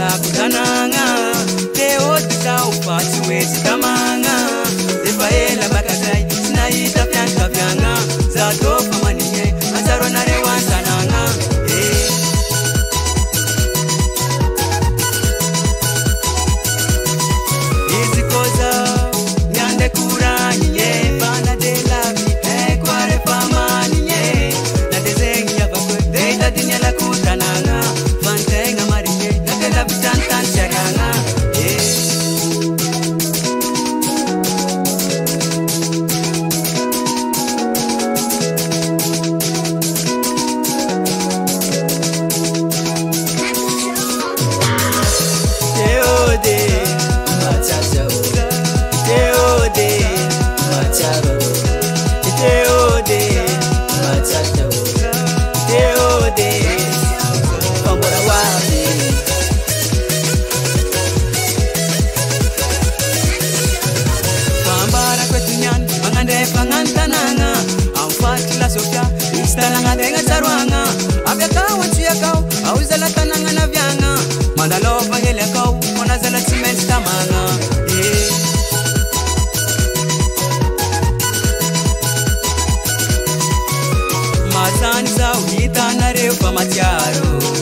La kutananga teo tau patu wezi kamanga defaela bakazai naita pianka pianga zato pamanije azaro na rewansananga Easy koza nyande kuranye bana de la vie kware pamanye na desengi ya bakwe deita dinya la kutananga fantenga marije la vitantan chagana pangantananga amfati la sofia istalanga denga tarwanga abeka wanchia kau auzela tananga na vyanga manalo pagele kau monazela cement tamanga mazani za uhita na refa matiaro